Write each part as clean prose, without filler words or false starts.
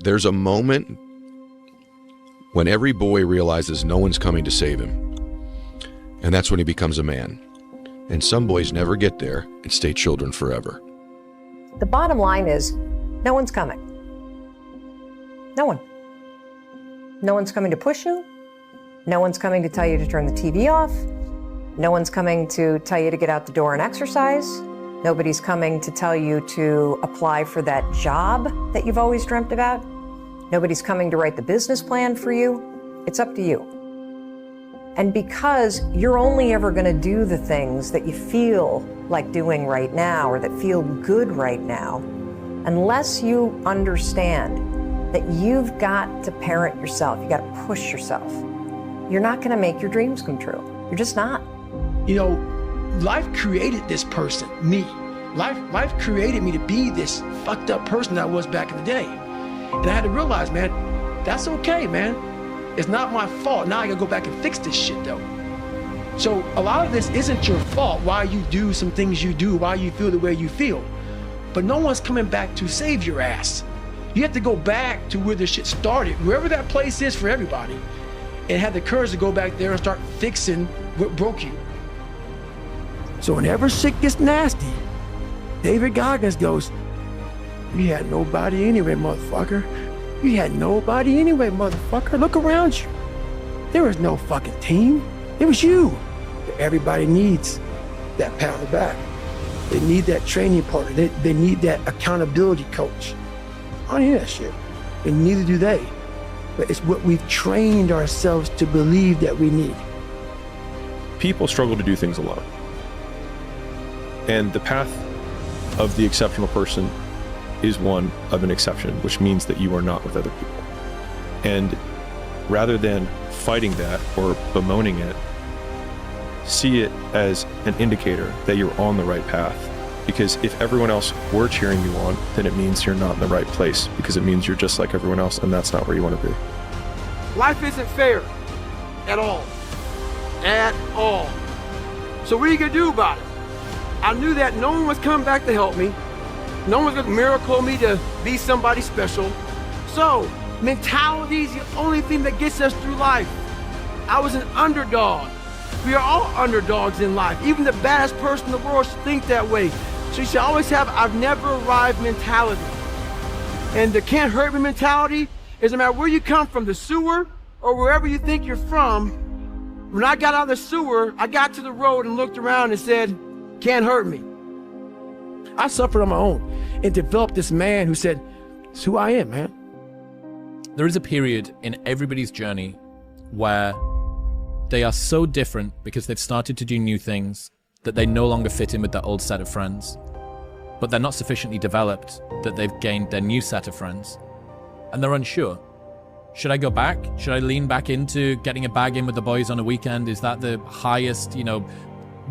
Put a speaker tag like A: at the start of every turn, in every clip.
A: There's a moment when every boy realizes no one's coming to save him. And that's when he becomes a man. And some boys never get there and stay children forever.
B: The bottom line is, no one's coming. No one. No one's coming to push you. No one's coming to tell you to turn the TV off. No one's coming to tell you to get out the door and exercise. Nobody's coming to tell you to apply for that job that you've always dreamt about. Nobody's coming to write the business plan for you. It's up to you. And because you're only ever going to do the things that you feel like doing right now or that feel good right now, unless you understand that you've got to parent yourself, you got to push yourself, you're not going to make your dreams come true. You're just not.
C: You know, life created this person, me. Life created me to be this fucked up person that I was back in the day. And I had to realize, man, that's okay, man. It's not my fault. Now I gotta go back and fix this shit, though. So a lot of this isn't your fault, why you do some things you do, why you feel the way you feel. But no one's coming back to save your ass. You have to go back to where the shit started, wherever that place is for everybody, and have the courage to go back there and start fixing what broke you. So whenever shit gets nasty, David Goggins goes, "You had nobody anyway, motherfucker. You had nobody anyway, motherfucker. Look around you. There was no fucking team. It was you." Everybody needs that pat on the back. They need that training partner. They need that accountability coach. I don't need that shit. And neither do they. But it's what we've trained ourselves to believe that we need.
D: People struggle to do things alone. And the path of the exceptional person is one of an exception, which means that you are not with other people. And rather than fighting that or bemoaning it, see it as an indicator that you're on the right path. Because if everyone else were cheering you on, then it means you're not in the right place, because it means you're just like everyone else, and that's not where you want to be.
C: Life isn't fair at all. At all. So what are you gonna do about it? I knew that no one was coming back to help me. No one's gonna miracle me to be somebody special. So, mentality is the only thing that gets us through life. I was an underdog. We are all underdogs in life. Even the baddest person in the world should think that way. So you should always have I've never arrived mentality. And the can't hurt me mentality is no matter where you come from, the sewer or wherever you think you're from. When I got out of the sewer, I got to the road and looked around and said, can't hurt me. I suffered on my own and developed this man who said, it's who I am, man.
E: There is a period in everybody's journey where they are so different because they've started to do new things that they no longer fit in with their old set of friends. But they're not sufficiently developed that they've gained their new set of friends. And they're unsure. Should I go back? Should I lean back into getting a bag in with the boys on a weekend? Is that the highest,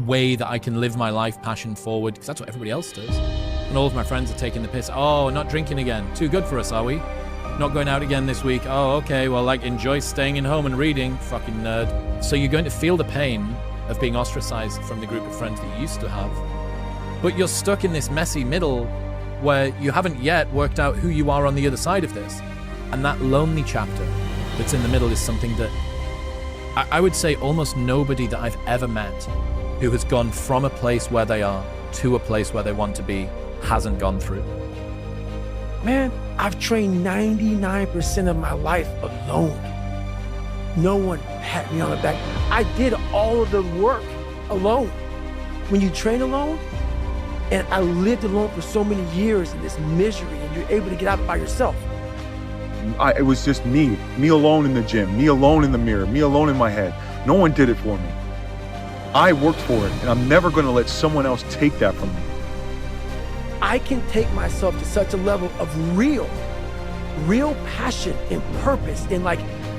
E: way that I can live my life passion forward? Because that's what everybody else does. And all of my friends are taking the piss. Oh, not drinking again. Too good for us, are we? Not going out again this week. Oh, okay, well, enjoy staying in home and reading. Fucking nerd. So you're going to feel the pain of being ostracized from the group of friends that you used to have. But you're stuck in this messy middle where you haven't yet worked out who you are on the other side of this. And that lonely chapter that's in the middle is something that I would say almost nobody that I've ever met who has gone from a place where they are to a place where they want to be hasn't gone through.
C: Man, I've trained 99% of my life alone. No one pat me on the back. I did all of the work alone. When you train alone, and I lived alone for so many years in this misery, and you're able to get out by yourself.
F: It was just me alone in the gym, me alone in the mirror, me alone in my head. No one did it for me. I worked for it, and I'm never gonna let someone else take that from me.
C: I can take myself to such a level of real passion and purpose, and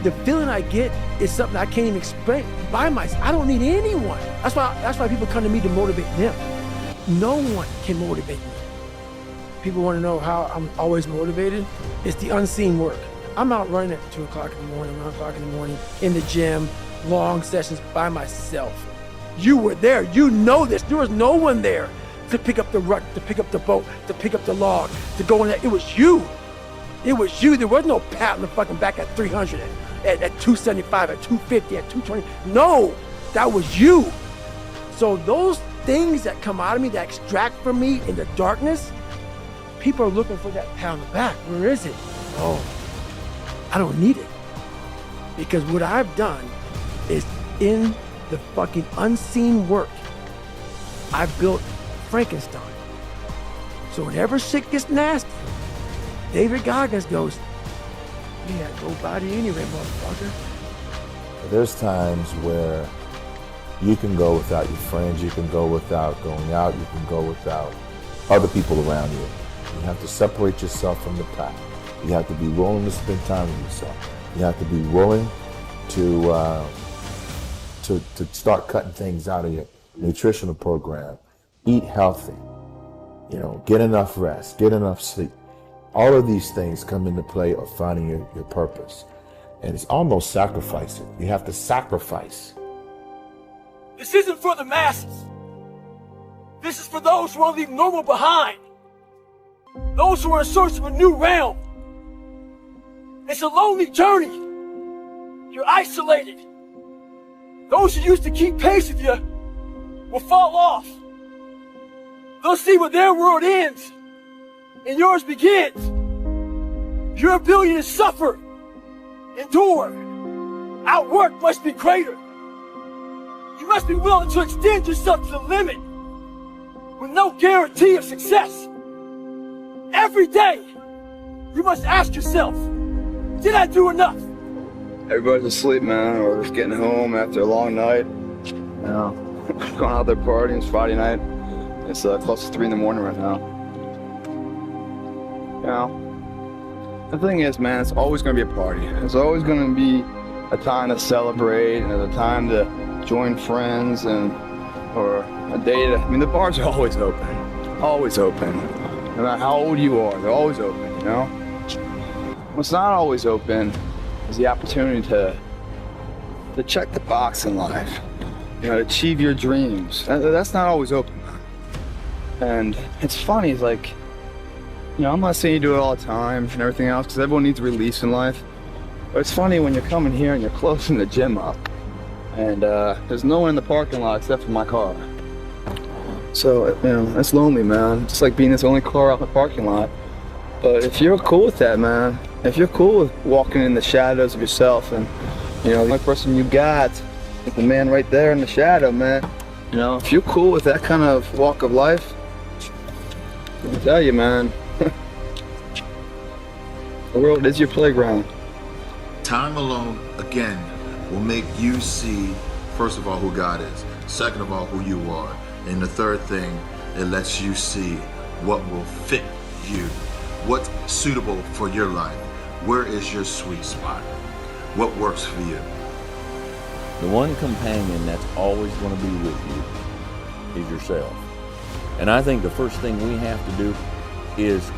C: the feeling I get is something I can't even explain by myself. I don't need anyone. That's why people come to me to motivate them. No one can motivate me. People want to know how I'm always motivated. It's the unseen work. I'm out running at 2 o'clock in the morning, 1 o'clock in the morning, in the gym, long sessions by myself. You were there, you know this. There was no one there to pick up the ruck, to pick up the boat, to pick up the log, to go in there. It was you. It was you. There was no pat on the fucking back at 300, at 275, at 250, at 220. No, that was you. So those things that come out of me, that extract from me in the darkness, people are looking for that pat on the back. Where is it? Oh, I don't need it. Because what I've done is in the fucking unseen work, I built Frankenstein. So whenever shit gets nasty, David Goggins goes, yeah, go body anyway, motherfucker.
G: There's times where you can go without your friends, you can go without going out, you can go without other people around you. You have to separate yourself from the pack. You have to be willing to spend time with yourself. You have to be willing to start cutting things out of your nutritional program. Eat healthy, get enough rest, get enough sleep. All of these things come into play of finding your purpose. And it's almost sacrificing. You have to sacrifice.
C: This isn't for the masses. This is for those who want to leave normal behind. Those who are in search of a new realm. It's a lonely journey. You're isolated. Those who used to keep pace with you will fall off. They'll see where their world ends and yours begins. Your ability to suffer, endure, outwork must be greater. You must be willing to extend yourself to the limit with no guarantee of success. Every day, you must ask yourself, did I do enough?
H: Everybody's asleep, man, or just getting home after a long night. Going out there partying. It's Friday night. It's close to 3 in the morning right now. The thing is, man, it's always going to be a party. There's always going to be a time to celebrate and a time to join friends or a day to, the bars are always open. Always open. No matter how old you are, they're always open, What's not always open is the opportunity to check the box in life, to achieve your dreams. That's not always open. And it's funny, it's like, I'm not saying you do it all the time and everything else, because everyone needs release in life. But it's funny when you're coming here and you're closing the gym up, and there's no one in the parking lot except for my car. So, that's lonely, man. Just like being this only car out in the parking lot. But if you're cool with that, man, if you're cool with walking in the shadows of yourself, and, the only person you got is the man right there in the shadow, man. If you're cool with that kind of walk of life, I tell you, man, the world is your playground.
I: Time alone, again, will make you see, first of all, who God is. Second of all, who you are. And the third thing, it lets you see what will fit you. What's suitable for your life. Where is your sweet spot? What works for you?
J: The one companion that's always going to be with you is yourself. And I think the first thing we have to do is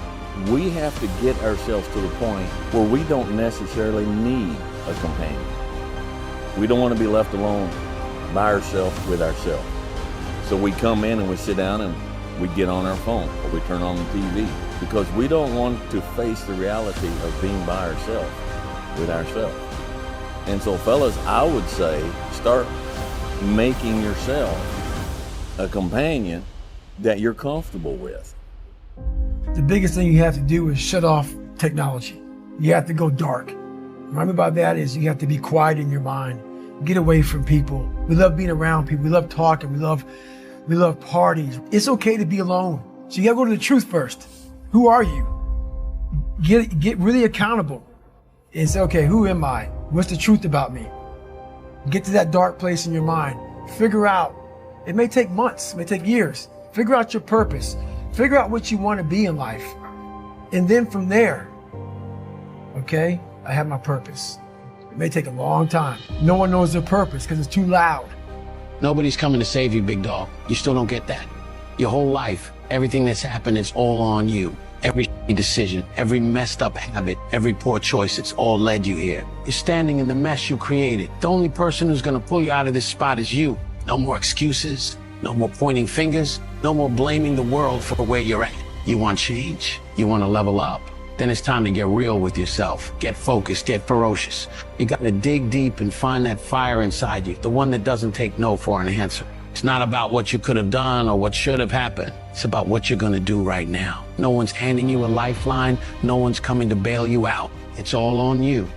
J: we have to get ourselves to the point where we don't necessarily need a companion. We don't want to be left alone by ourselves with ourselves. So we come in and we sit down and we get on our phone or we turn on the TV because we don't want to face the reality of being by ourselves with ourselves. And so fellas, I would say start making yourself a companion that you're comfortable with.
C: The biggest thing you have to do is shut off technology. You have to go dark. What I mean by that is you have to be quiet in your mind. Get away from people. We love being around people. We love talking. We love parties. It's okay to be alone. So you gotta go to the truth first. Who are you? Get really accountable. And say, okay, who am I? What's the truth about me? Get to that dark place in your mind. Figure out. It may take months, it may take years. Figure out your purpose. Figure out what you want to be in life. And then from there, okay, I have my purpose. It may take a long time. No one knows their purpose because it's too loud.
K: Nobody's coming to save you, big dog. You still don't get that. Your whole life, everything that's happened is all on you. Every decision, every messed up habit, every poor choice, it's all led you here. You're standing in the mess you created. The only person who's gonna pull you out of this spot is you. No more excuses, no more pointing fingers, no more blaming the world for where you're at. You want change, you wanna level up, then it's time to get real with yourself. Get focused, get ferocious. You gotta dig deep and find that fire inside you, the one that doesn't take no for an answer. It's not about what you could have done or what should have happened. It's about what you're gonna do right now. No one's handing you a lifeline. No one's coming to bail you out. It's all on you.